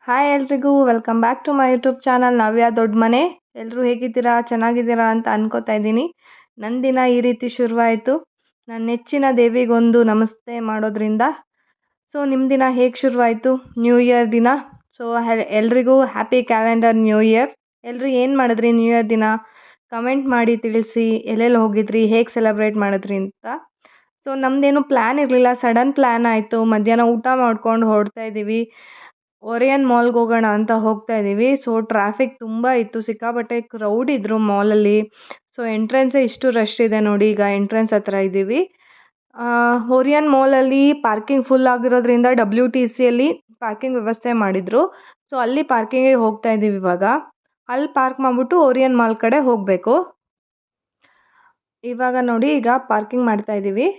Hi ಎಲ್ರಿಗೂ welcome back to my YouTube channel Navya ದೊಡ್ಡ ಮನೆ. ಎಲ್ಲರೂ ಹೇಗಿದ್ದೀರಾ, ಚೆನ್ನಾಗಿದ್ದೀರಾ ಅಂತ ಅನ್ಕೋತಾ ಇದ್ದೀನಿ. ನನ್ನ ದಿನ ಈ ರೀತಿ ಶುರುವಾಯಿತು ನನ್ನ ನೆಚ್ಚಿನ ದೇವಿಗೊಂದು ನಮಸ್ತೆ ಮಾಡೋದ್ರಿಂದ. ಸೊ ನಿಮ್ಮ ದಿನ ಹೇಗೆ ಶುರುವಾಯಿತು? ನ್ಯೂ ಇಯರ್ ದಿನ. ಸೊ ಎಲ್ರಿಗೂ ಹ್ಯಾಪಿ ಕ್ಯಾಲೆಂಡರ್ ನ್ಯೂ ಇಯರ್. ಎಲ್ಲರೂ ಏನು ಮಾಡಿದ್ರಿ ನ್ಯೂ ಇಯರ್ ದಿನ? ಕಮೆಂಟ್ ಮಾಡಿ ತಿಳಿಸಿ. ಎಲ್ಲೆಲ್ಲಿ ಹೋಗಿದ್ರಿ, ಹೇಗೆ ಸೆಲೆಬ್ರೇಟ್ ಮಾಡಿದ್ರಿ ಅಂತ. ಸೊ ನಮ್ಮದೇನು ಪ್ಲ್ಯಾನ್ ಇರಲಿಲ್ಲ, ಸಡನ್ ಪ್ಲ್ಯಾನ್ ಆಯಿತು. ಮಧ್ಯಾಹ್ನ ಊಟ ಮಾಡ್ಕೊಂಡು ಹೊರಡ್ತಾ ಇದ್ದೀವಿ. ಓರಿಯನ್ ಮಾಲ್ಗೆ ಹೋಗೋಣ ಅಂತ ಹೋಗ್ತಾ ಇದ್ದೀವಿ. ಸೊ ಟ್ರಾಫಿಕ್ ತುಂಬ ಇತ್ತು, ಸಿಕ್ಕಾಪಟ್ಟೆ ಕ್ರೌಡ್ ಇದ್ದರು ಮಾಲಲ್ಲಿ. ಸೊ ಎಂಟ್ರೆನ್ಸೇ ಇಷ್ಟು ರಶ್ ಇದೆ ನೋಡಿ. ಈಗ ಎಂಟ್ರೆನ್ಸ್ ಹತ್ರ ಇದ್ದೀವಿ. ಓರಿಯನ್ ಮಾಲಲ್ಲಿ ಪಾರ್ಕಿಂಗ್ ಫುಲ್ ಆಗಿರೋದ್ರಿಂದ WTCಯಲ್ಲಿ ಪಾರ್ಕಿಂಗ್ ವ್ಯವಸ್ಥೆ ಮಾಡಿದರು. ಸೊ ಅಲ್ಲಿ ಪಾರ್ಕಿಂಗಿಗೆ ಹೋಗ್ತಾ ಇದ್ದೀವಿ ಇವಾಗ. ಅಲ್ಲಿ ಪಾರ್ಕ್ ಮಾಡಿಬಿಟ್ಟು ಓರಿಯನ್ ಮಾಲ್ ಕಡೆ ಹೋಗಬೇಕು. ಇವಾಗ ನೋಡಿ, ಈಗ ಪಾರ್ಕಿಂಗ್ ಮಾಡ್ತಾ ಇದ್ದೀವಿ.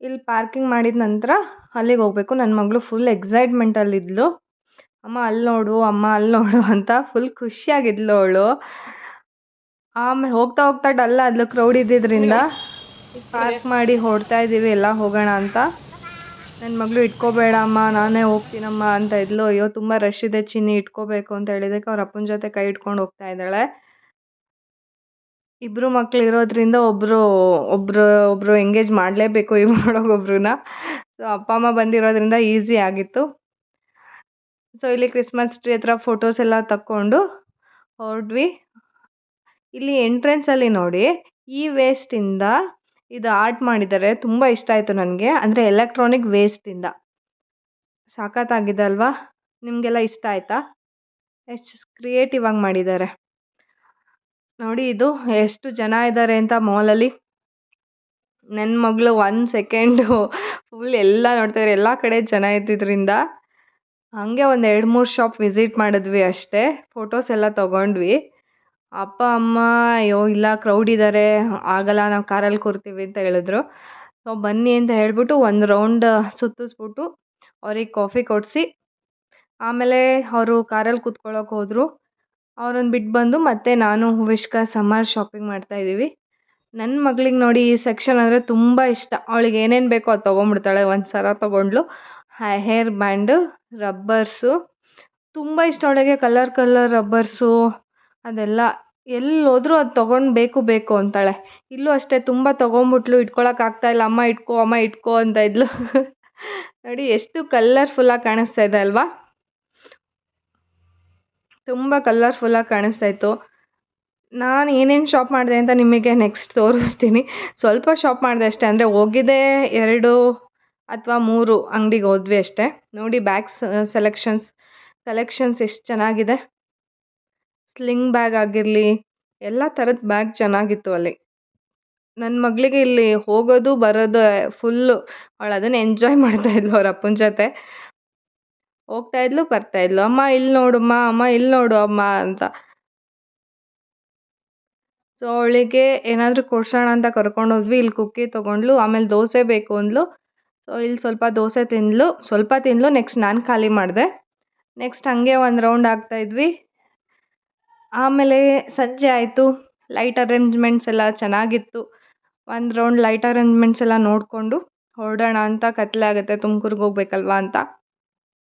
ಇಲ್ಲಿ ಪಾರ್ಕಿಂಗ್ ಮಾಡಿದ ನಂತರ ಅಲ್ಲಿಗೆ ಹೋಗಬೇಕು. ನನ್ನ ಮಗಳು ಫುಲ್ ಎಕ್ಸೈಟ್ಮೆಂಟಲ್ಲಿದ್ಲು. ಅಮ್ಮ ಅಲ್ಲಿ ನೋಡು, ಅಮ್ಮ ಅಲ್ಲಿ ನೋಡು ಅಂತ ಫುಲ್ ಖುಷಿಯಾಗಿದ್ಲು ಅವಳು. ಆಮೇಲೆ ಹೋಗ್ತಾ ಹೋಗ್ತಾ ಡಲ್ ಆದ್ಲು ಕ್ರೌಡ್ ಇದ್ದಿದ್ದರಿಂದ. ಈಗ ಪಾರ್ಕ್ ಮಾಡಿ ಹೊರಡ್ತಾ ಇದ್ದೀವಿ ಎಲ್ಲ ಹೋಗೋಣ ಅಂತ. ನನ್ನ ಮಗಳು ಇಟ್ಕೋಬೇಡ ಅಮ್ಮ, ನಾನೇ ಹೋಗ್ತೀನಮ್ಮ ಅಂತ ಇದ್ಲು. ಅಯ್ಯೋ ತುಂಬ ರಶ್ ಇದೆ ಚಿನ್ನಿ, ಇಟ್ಕೋಬೇಕು ಅಂತ ಹೇಳಿದಕ್ಕೆ ಅವ್ರ ಅಪ್ಪನ ಜೊತೆ ಕೈ ಇಟ್ಕೊಂಡು ಹೋಗ್ತಾ ಇದ್ದಾಳೆ. ಇಬ್ಬರು ಮಕ್ಳು ಇರೋದ್ರಿಂದ ಒಬ್ಬರು ಎಂಗೇಜ್ ಮಾಡಲೇಬೇಕು ಒಬ್ರನ್ನ. ಸೊ ಅಪ್ಪ ಅಮ್ಮ ಬಂದಿರೋದ್ರಿಂದ ಈಸಿ ಆಗಿತ್ತು. ಸೊ ಇಲ್ಲಿ ಕ್ರಿಸ್ಮಸ್ ಟ್ರೀ ಹತ್ರ ಫೋಟೋಸ್ ಎಲ್ಲ ತಕ್ಕೊಂಡು ಹೊರಡ್ವಿ. ಇಲ್ಲಿ ಎಂಟ್ರೆನ್ಸಲ್ಲಿ ನೋಡಿ, ಈ ವೇಸ್ಟಿಂದ ಇದು ಆರ್ಟ್ ಮಾಡಿದ್ದಾರೆ. ತುಂಬ ಇಷ್ಟ ಆಯಿತು ನನಗೆ. ಅಂದರೆ ಎಲೆಕ್ಟ್ರಾನಿಕ್ ವೇಸ್ಟಿಂದ ಸಾಕತ್ತಾಗಿದೆ ಅಲ್ವಾ? ನಿಮಗೆಲ್ಲ ಇಷ್ಟ ಆಯಿತಾ? ಎಷ್ಟು ಕ್ರಿಯೇಟಿವ್ ಆಗಿ ಮಾಡಿದ್ದಾರೆ ನೋಡಿ. ಇದು ಎಷ್ಟು ಜನ ಇದ್ದಾರೆ ಅಂತ ಮಾಲಲ್ಲಿ. ನನ್ನ ಮಗಳು 1 ಸೆಕೆಂಡು ಫುಲ್ ಎಲ್ಲ ನೋಡ್ತಾಯಿದ್ರು. ಎಲ್ಲ ಕಡೆ ಜನ ಇದ್ದಿದ್ದರಿಂದ ಹಾಗೆ ಒಂದು 2-3 ಶಾಪ್ ವಿಸಿಟ್ ಮಾಡಿದ್ವಿ ಅಷ್ಟೇ. ಫೋಟೋಸ್ ಎಲ್ಲ ತೊಗೊಂಡ್ವಿ. ಅಪ್ಪ ಅಮ್ಮ ಅಯ್ಯೋ ಇಲ್ಲ ಕ್ರೌಡ್ ಇದ್ದಾರೆ, ಆಗಲ್ಲ, ನಾವು ಕಾರಲ್ಲಿ ಕೂರ್ತೀವಿ ಅಂತ ಹೇಳಿದ್ರು. ಸೊ ಬನ್ನಿ ಅಂತ ಹೇಳಿಬಿಟ್ಟು ಒಂದು ರೌಂಡ್ ಸುತ್ತಿಸ್ಬಿಟ್ಟು ಅವ್ರಿಗೆ ಕಾಫಿ ಕೊಡಿಸಿ ಆಮೇಲೆ ಅವರು ಕಾರಲ್ಲಿ ಕೂತ್ಕೊಳ್ಳೋಕೆ ಹೋದರು. ಅವ್ರನ್ನ ಬಿಟ್ಟು ಬಂದು ಮತ್ತೆ ನಾನು ಹೂವಿಷ್ಕ ಸಮ್ಮರ್ ಶಾಪಿಂಗ್ ಮಾಡ್ತಾಯಿದ್ದೀವಿ. ನನ್ನ ಮಗಳಿಗೆ ನೋಡಿ ಈ ಸೆಕ್ಷನ್ ಅಂದರೆ ತುಂಬ ಇಷ್ಟ. ಅವಳಿಗೆ ಏನೇನು ಬೇಕೋ ಅದು ತೊಗೊಂಡ್ಬಿಡ್ತಾಳೆ. ಒಂದು ಸರ ತೊಗೊಂಡ್ಳು, ಹೇರ್ ಬ್ಯಾಂಡು, ರಬ್ಬರ್ಸು. ತುಂಬ ಇಷ್ಟ ಅವಳಿಗೆ. ಕಲರ್ ರಬ್ಬರ್ಸು ಅದೆಲ್ಲ. ಎಲ್ಲೋದ್ರೂ ಅದು ತೊಗೊಂಡು ಬೇಕು ಅಂತಾಳೆ. ಇಲ್ಲೂ ಅಷ್ಟೇ ತುಂಬ ತೊಗೊಂಬಿಟ್ಲು. ಇಟ್ಕೊಳಕ್ಕಾಗ್ತಾಯಿಲ್ಲ. ಅಮ್ಮ ಇಟ್ಕೋ ಅಂತ ಇದ್ಲು. ನೋಡಿ ಎಷ್ಟು ಕಲರ್ಫುಲ್ಲಾಗಿ ಕಾಣಿಸ್ತಾ ಇದೆ ಅಲ್ವಾ? ತುಂಬ ಕಲರ್ಫುಲ್ಲಾಗಿ ಕಾಣಿಸ್ತಾ ಇತ್ತು. ನಾನು ಏನೇನು ಶಾಪ್ ಮಾಡಿದೆ ಅಂತ ನಿಮಗೆ ನೆಕ್ಸ್ಟ್ ತೋರಿಸ್ತೀನಿ. ಸ್ವಲ್ಪ ಶಾಪ್ ಮಾಡಿದೆ ಅಷ್ಟೇ. ಅಂದರೆ ಹೋಗಿದ್ದೆ 2 ಅಥವಾ 3 ಅಂಗಡಿಗೆ ಹೋದ್ವಿ ಅಷ್ಟೇ. ನೋಡಿ ಬ್ಯಾಗ್ಸ್ ಕಲೆಕ್ಷನ್ಸ್ ಎಷ್ಟು ಚೆನ್ನಾಗಿದೆ. ಸ್ಲಿಂಗ್ ಬ್ಯಾಗ್ ಆಗಿರಲಿ, ಎಲ್ಲ ಥರದ ಬ್ಯಾಗ್ ಚೆನ್ನಾಗಿತ್ತು ಅಲ್ಲಿ. ನನ್ನ ಮಗಳಿಗೆ ಇಲ್ಲಿ ಹೋಗೋದು ಬರೋದು ಫುಲ್ಲು. ಅವಳು ಅದನ್ನು ಎಂಜಾಯ್ ಮಾಡ್ತಾಯಿದ್ಲು ಅವ್ರ ಅಪ್ಪನ ಜೊತೆ. ಹೋಗ್ತಾಯಿದ್ಲು ಬರ್ತಾಯಿದ್ಲು. ಅಮ್ಮ ಇಲ್ಲಿ ನೋಡಮ್ಮ, ಅಮ್ಮ ಇಲ್ಲಿ ನೋಡು ಅಮ್ಮ ಅಂತ. ಸೊ ಅವಳಿಗೆ ಏನಾದರೂ ಕೊಡ್ಸೋಣ ಅಂತ ಕರ್ಕೊಂಡೋದ್ವಿ. ಇಲ್ಲಿ ಕುಕ್ಕಿ ತೊಗೊಂಡ್ಳು. ಆಮೇಲೆ ದೋಸೆ ಬೇಕು ಅಂದ್ಲು. ಸೊ ಇಲ್ಲಿ ಸ್ವಲ್ಪ ದೋಸೆ ತಿಂದ್ಲು. ಸ್ವಲ್ಪ ತಿಂದ್ಲು. ನೆಕ್ಸ್ಟ್ ನಾನು ಖಾಲಿ ಮಾಡಿದೆ. ನೆಕ್ಸ್ಟ್ ಹಾಗೆ ಒಂದು ರೌಂಡ್ ಆಗ್ತಾಯಿದ್ವಿ. ಆಮೇಲೆ ಸಂಜೆ ಆಯಿತು. ಲೈಟ್ ಅರೇಂಜ್ಮೆಂಟ್ಸ್ ಎಲ್ಲ ಚೆನ್ನಾಗಿತ್ತು. ಒಂದು ರೌಂಡ್ ಲೈಟ್ ಅರೇಂಜ್ಮೆಂಟ್ಸ್ ಎಲ್ಲ ನೋಡಿಕೊಂಡು ಹೊರಡೋಣ ಅಂತ. ಕತ್ಲೆ ಆಗುತ್ತೆ, ತುಮಕೂರ್ಗೆ ಹೋಗ್ಬೇಕಲ್ವಾ ಅಂತ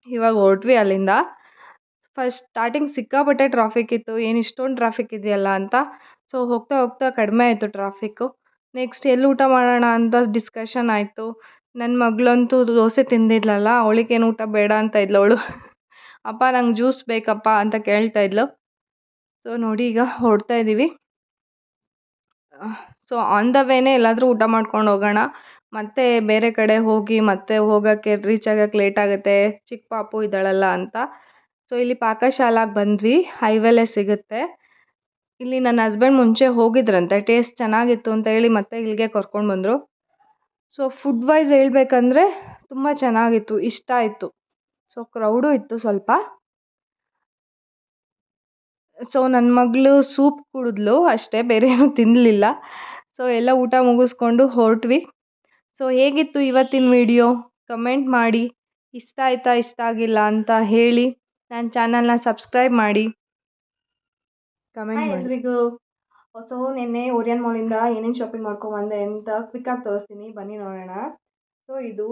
ಇವಾಗ ಹೊರಟ್ವಿ ಅಲ್ಲಿಂದ. ಫಸ್ಟ್ ಸ್ಟಾರ್ಟಿಂಗ್ ಸಿಕ್ಕಾಪಟ್ಟೆ ಟ್ರಾಫಿಕ್ ಇತ್ತು. ಏನು ಇಷ್ಟೊಂದು ಟ್ರಾಫಿಕ್ ಇದೆಯಲ್ಲ ಅಂತ. ಸೊ ಹೋಗ್ತಾ ಹೋಗ್ತಾ ಕಡಿಮೆ ಆಯಿತು ಟ್ರಾಫಿಕ್ಕು. ನೆಕ್ಸ್ಟ್ ಎಲ್ಲಿ ಊಟ ಮಾಡೋಣ ಅಂತ ಡಿಸ್ಕಷನ್ ಆಯಿತು. ನನ್ನ ಮಗಳಂತೂ ದೋಸೆ ತಿಂದಿದ್ಲಲ್ಲ, ಅವಳಿಗೇನು ಊಟ ಬೇಡ ಅಂತ ಇದ್ಲು ಅವಳು. ಅಪ್ಪ ನಂಗೆ ಜ್ಯೂಸ್ ಬೇಕಪ್ಪ ಅಂತ ಕೇಳ್ತಾ ಇದ್ಲು. ಸೊ ನೋಡಿ ಈಗ ಹೊರಡ್ತಾ ಇದ್ದೀವಿ. ಸೊ ಆನ್ ದ ವೇನೇ ಎಲ್ಲಾದರೂ ಊಟ ಮಾಡ್ಕೊಂಡು ಹೋಗೋಣ. ಮತ್ತೆ ಬೇರೆ ಕಡೆ ಹೋಗಿ ಮತ್ತೆ ಹೋಗೋಕ್ಕೆ ರೀಚ್ ಆಗೋಕ್ಕೆ ಲೇಟ್ ಆಗುತ್ತೆ, ಚಿಕ್ಕ ಪಾಪು ಇದ್ದಾಳಲ್ಲ ಅಂತ. ಸೊ ಇಲ್ಲಿ ಪಾಕಶಾಲಾಗೆ ಬಂದ್ವಿ. ಹೈವೇಲೇ ಸಿಗುತ್ತೆ. ಇಲ್ಲಿ ನನ್ನ ಹಸ್ಬೆಂಡ್ ಮುಂಚೆ ಹೋಗಿದ್ರಂತೆ, ಟೇಸ್ಟ್ ಚೆನ್ನಾಗಿತ್ತು ಅಂತ ಹೇಳಿ ಮತ್ತೆ ಇಲ್ಲಿಗೆ ಕರ್ಕೊಂಡು ಬಂದರು. ಸೊ ಫುಡ್ ವೈಸ್ ಹೇಳ್ಬೇಕಂದ್ರೆ ತುಂಬ ಚೆನ್ನಾಗಿತ್ತು, ಇಷ್ಟ ಆಯಿತು. ಸೊ ಕ್ರೌಡು ಇತ್ತು ಸ್ವಲ್ಪ. ಸೊ ನನ್ನ ಮಗಳು ಸೂಪ್ ಕುಡಿದ್ಲು ಅಷ್ಟೇ, ಬೇರೆ ಏನೂ ತಿನ್ನಲಿಲ್ಲ. ಸೊ ಎಲ್ಲ ಊಟ ಮುಗಿಸ್ಕೊಂಡು ಹೊರಟ್ವಿ. ಸೊ ಹೇಗಿತ್ತು ಇವತ್ತಿನ ವಿಡಿಯೋ? ಕಮೆಂಟ್ ಮಾಡಿ. ಇಷ್ಟ ಆಯಿತಾ, ಇಷ್ಟ ಆಗಿಲ್ಲ ಅಂತ ಹೇಳಿ. ನನ್ನ ಚಾನಲ್ನ ಸಬ್ಸ್ಕ್ರೈಬ್ ಮಾಡಿ, ಕಮೆಂಟ್ ಮಾಡಿ. ಎಲ್ರಿಗೂ ಸೊ ನಿನ್ನೆ ಓರಿಯನ್ ಮಾಲಿಂದ ಏನೇನು ಶಾಪಿಂಗ್ ಮಾಡ್ಕೊಂಬಂದೆ ಅಂತ ಕ್ವಿಕ್ಕಾಗಿ ತೋರಿಸ್ತೀನಿ, ಬನ್ನಿ ನೋಡೋಣ. ಸೊ ಇದು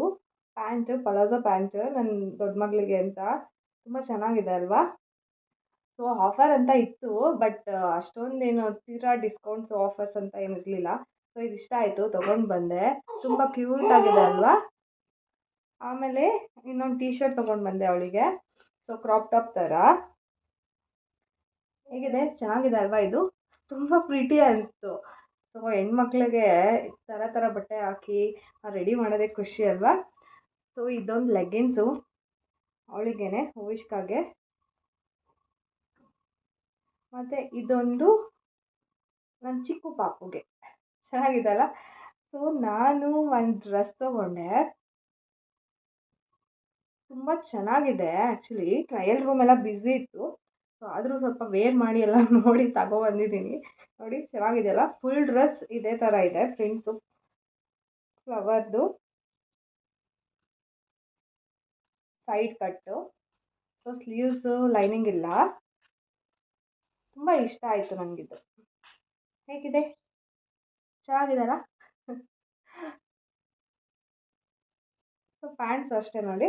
ಪ್ಯಾಂಟ್, ಪಲಾಜೋ ಪ್ಯಾಂಟ್ ನನ್ನ ದೊಡ್ಡ ಮಗಳಿಗೆ ಅಂತ. ತುಂಬ ಚೆನ್ನಾಗಿದೆ ಅಲ್ವಾ? ಸೊ ಆಫರ್ ಅಂತ ಇತ್ತು. ಬಟ್ ಅಷ್ಟೊಂದೇನು ತೀರಾ ಡಿಸ್ಕೌಂಟ್ಸ್ ಆಫರ್ಸ್ ಅಂತ ಏನು ಇರಲಿಲ್ಲ. ಸೊ ಇದಿಷ್ಟ ಆಯಿತು, ತೊಗೊಂಡು ಬಂದೆ. ತುಂಬ ಕ್ಯೂಟ್ ಆಗಿದೆ ಅಲ್ವಾ? ಆಮೇಲೆ ಇನ್ನೊಂದು ಟೀ ಶರ್ಟ್ ತೊಗೊಂಡು ಬಂದೆ ಅವಳಿಗೆ. ಸೊ ಕ್ರಾಪ್ ಟಾಪ್ ಥರ ಹೇಗಿದೆ, ಚೆನ್ನಾಗಿದೆ ಅಲ್ವಾ ಇದು? ತುಂಬ ಪ್ರಿಟಿ ಅನಿಸ್ತು. ಸೊ ಹೆಣ್ಮಕ್ಳಿಗೆ ಥರ ಥರ ಬಟ್ಟೆ ಹಾಕಿ ರೆಡಿ ಮಾಡೋದೇ ಖುಷಿ ಅಲ್ವಾ? ಸೊ ಇದೊಂದು ಲೆಗ್ಗಿನ್ಸು ಅವಳಿಗೇನೆ, ಹೂವಿಷ್ಕಾಗೆ. ಮತ್ತು ಇದೊಂದು ನನ್ನ ಚಿಕ್ಕ ಪಾಪುಗೆ. ಚೆನ್ನಾಗಿದೆ ಅಲ್ಲ? ಸೊ ನಾನು ಒಂದು ಡ್ರೆಸ್ ತೊಗೊಂಡೆ. ತುಂಬ ಚೆನ್ನಾಗಿದೆ ಆ್ಯಕ್ಚುಲಿ. ಟ್ರಯಲ್ ರೂಮ್ ಎಲ್ಲ ಬ್ಯುಸಿ ಇತ್ತು. ಸೊ ಆದರೂ ಸ್ವಲ್ಪ ವೇರ್ ಮಾಡಿ ಎಲ್ಲ ನೋಡಿ ತಗೊಬಂದಿದ್ದೀನಿ. ನೋಡಿ ಚೆನ್ನಾಗಿದೆಯಲ್ಲ? ಫುಲ್ ಡ್ರೆಸ್ ಇದೇ ಥರ ಇದೆ, ಪ್ರಿಂಟ್ಸು ಫ್ಲವರ್ದು, ಸೈಡ್ ಕಟ್ಟು. ಸೊ ಸ್ಲೀವ್ಸು ಲೈನಿಂಗ್ ಇಲ್ಲ. ತುಂಬ ಇಷ್ಟ ಆಯಿತು ನನಗಿದು. ಹೇಗಿದೆ, ಚೆನ್ನಾಗಿದೆಯಲ್ಲ? ಸೊ ಪ್ಯಾಂಟ್ಸು ಅಷ್ಟೇ ನೋಡಿ,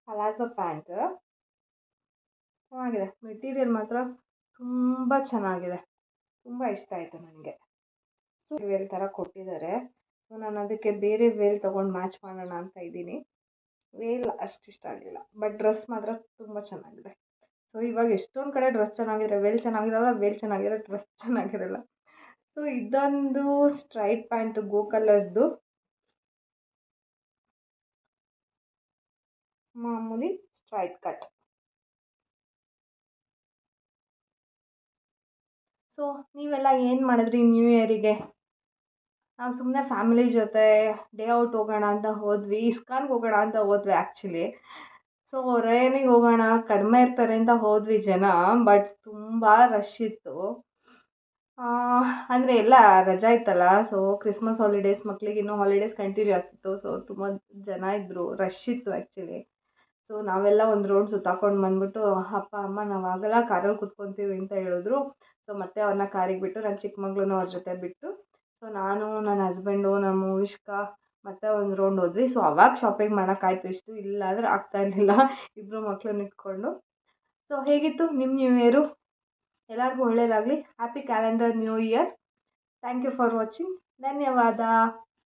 ಪಲಾಝೋ ಪ್ಯಾಂಟ್ ಚೆನ್ನಾಗಿದೆ. ಮೆಟೀರಿಯಲ್ ಮಾತ್ರ ತುಂಬ ಚೆನ್ನಾಗಿದೆ, ತುಂಬ ಇಷ್ಟ ಆಯಿತು ನನಗೆ. ಸೊ ವೇಲ್ ಥರ ಕೊಟ್ಟಿದ್ದಾರೆ. ಸೊ ನಾನು ಅದಕ್ಕೆ ಬೇರೆ ವೇಲ್ ತೊಗೊಂಡು ಮ್ಯಾಚ್ ಮಾಡೋಣ ಅಂತ ಇದ್ದೀನಿ. ವೇಲ್ ಅಷ್ಟು ಇಷ್ಟ ಆಗಲಿಲ್ಲ, ಬಟ್ ಡ್ರೆಸ್ ಮಾತ್ರ ತುಂಬ ಚೆನ್ನಾಗಿದೆ. ಸೊ ಇವಾಗ ಎಷ್ಟೊಂದು ಕಡೆ ಡ್ರೆಸ್ ಚೆನ್ನಾಗಿದ್ರೆ ವೇಲ್ ಚೆನ್ನಾಗಿರಲ್ಲ, ವೇಲ್ ಚೆನ್ನಾಗಿರೋ ಡ್ರೆಸ್ ಚೆನ್ನಾಗಿರಲ್ಲ. ಸೊ ಇದೊಂದು ಸ್ಟ್ರೈಟ್ ಪ್ಯಾಂಟು ಗೋ ಕಲರ್ಸ್ದು, ಮಾಮೂಲಿ ಸ್ಟ್ರೈಟ್ ಕಟ್. ಸೊ ನೀವೆಲ್ಲ ಏನು ಮಾಡಿದ್ರಿ ನ್ಯೂ ಇಯರಿಗೆ? ನಾವು ಸುಮ್ಮನೆ ಫ್ಯಾಮಿಲಿ ಜೊತೆ ಡೇ ಔಟ್ ಹೋಗೋಣ ಅಂತ ಹೋದ್ವಿ. ಇಸ್ಕಾನ್ಗೆ ಹೋಗೋಣ ಅಂತ ಹೋದ್ವಿ ಆ್ಯಕ್ಚುಲಿ. ಸೊ ಹೊರಗಡೆಗೆ ಹೋಗೋಣ, ಕಡಿಮೆ ಇರ್ತಾರೆ ಅಂತ ಹೋದ್ವಿ ಜನ. ಬಟ್ ತುಂಬ ರಶ್ ಇತ್ತು. ಅಂದರೆ ಎಲ್ಲ ರಜಾ ಇತ್ತಲ್ಲ. ಸೊ ಕ್ರಿಸ್ಮಸ್ ಹಾಲಿಡೇಸ್, ಮಕ್ಳಿಗೆ ಇನ್ನೂ ಹಾಲಿಡೇಸ್ ಕಂಟಿನ್ಯೂ ಆಗ್ತಿತ್ತು. ಸೊ ತುಂಬ ಜನ ಇದ್ದರು, ರಶ್ ಇತ್ತು ಆ್ಯಕ್ಚುಲಿ. ಸೊ ನಾವೆಲ್ಲ ಒಂದು ರೌಂಡ್ ಸುತ್ತಾಕೊಂಡು ಬಂದ್ಬಿಟ್ಟು, ಅಪ್ಪ ಅಮ್ಮ ನಾವು ಆಗಲ್ಲ, ಕಾರಲ್ಲಿ ಕುತ್ಕೊತೀವಿ ಅಂತ ಹೇಳಿದ್ರು. ಸೊ ಮತ್ತೆ ಅವ್ರನ್ನ ಕಾರಿಗೆ ಬಿಟ್ಟು, ನನ್ನ ಚಿಕ್ಕ ಮಗಳನ್ನೂ ಅವ್ರ ಜೊತೆ ಬಿಟ್ಟು, ಸೊ ನಾನು, ನನ್ನ ಹಸ್ಬೆಂಡು, ನಮ್ಮ ಮೂವಿಷ್ಕಾ ಮತ್ತೆ ಒಂದು ರೌಂಡ್ ಹೋದ್ವಿ. ಸೊ ಅವಾಗ ಶಾಪಿಂಗ್ ಮಾಡೋಕ್ಕಾಯ್ತು. ಇಷ್ಟು ಇಲ್ಲಾಂದರೆ ಆಗ್ತಾ ಇರಲಿಲ್ಲ, ಇಬ್ಬರು ಮಕ್ಕಳನ್ನ ಇಟ್ಕೊಂಡು. ಸೊ ಹೇಗಿತ್ತು ನಿಮ್ಮ ನ್ಯೂ ಇಯರು? ಎಲ್ಲರಿಗೂ ಒಳ್ಳೆಯದಾಗಲಿ. Happy calendar new year. Thank you for watching. ಧನ್ಯವಾದ.